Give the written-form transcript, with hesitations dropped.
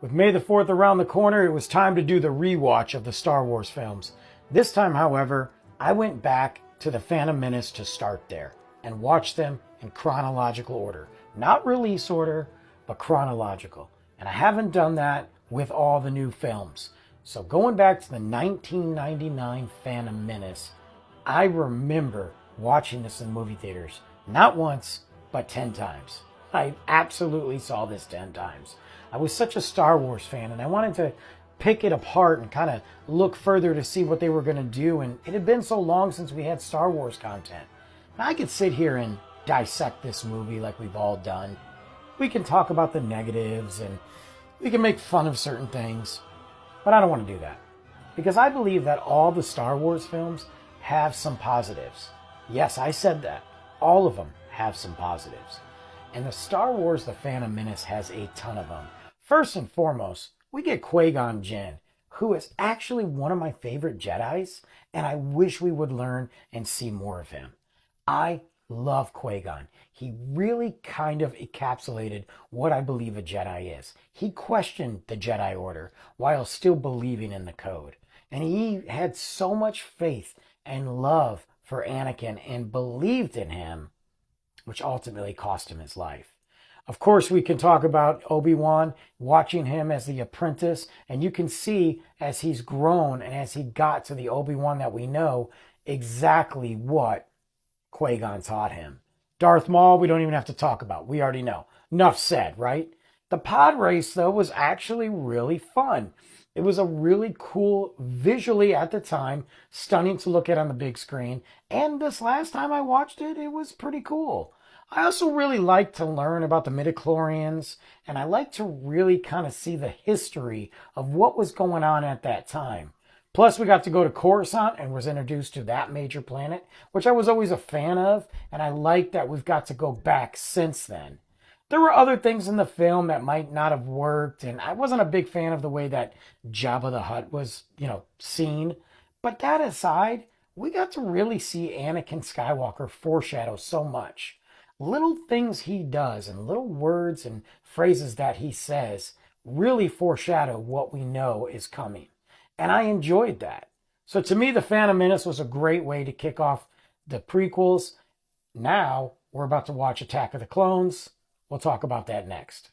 With May the 4th around the corner, it was time to do the rewatch of the Star Wars films. This time, however, I went back to The Phantom Menace to start there and watch them in chronological order. Not release order, but chronological. And I haven't done that with all the new films. So going back to the 1999 Phantom Menace, I remember watching this in movie theaters. Not once, but 10 times. I absolutely saw this 10 times. I was such a Star Wars fan, and I wanted to pick it apart and kind of look further to see what they were going to do. And it had been so long since we had Star Wars content. Now, I could sit here and dissect this movie like we've all done. We can talk about the negatives and we can make fun of certain things. But I don't want to do that. Because I believe that all the Star Wars films have some positives. Yes, I said that. All of them have some positives. And the Star Wars The Phantom Menace has a ton of them. First and foremost, we get Qui-Gon Jinn, who is actually one of my favorite Jedis, and I wish we would learn and see more of him. I love Qui-Gon. He really kind of encapsulated what I believe a Jedi is. He questioned the Jedi Order while still believing in the code. And he had so much faith and love for Anakin and believed in him, which ultimately cost him his life. Of course, we can talk about Obi-Wan, watching him as the apprentice, and you can see as he's grown and as he got to the Obi-Wan that we know exactly what Qui-Gon taught him. Darth Maul, we don't even have to talk about. We already know. Enough said, right? The pod race, though, was actually really fun. It was a really cool, visually at the time, stunning to look at on the big screen. And this last time I watched it, it was pretty cool. I also really like to learn about the midichlorians, and I like to really kind of see the history of what was going on at that time. Plus, we got to go to Coruscant and was introduced to that major planet, which I was always a fan of, and I like that we've got to go back since then. There were other things in the film that might not have worked, and I wasn't a big fan of the way that Jabba the Hutt was, seen. But that aside, we got to really see Anakin Skywalker foreshadow so much. Little things he does and little words and phrases that he says really foreshadow what we know is coming. And I enjoyed that. So to me, The Phantom Menace was a great way to kick off the prequels. Now we're about to watch Attack of the Clones. We'll talk about that next.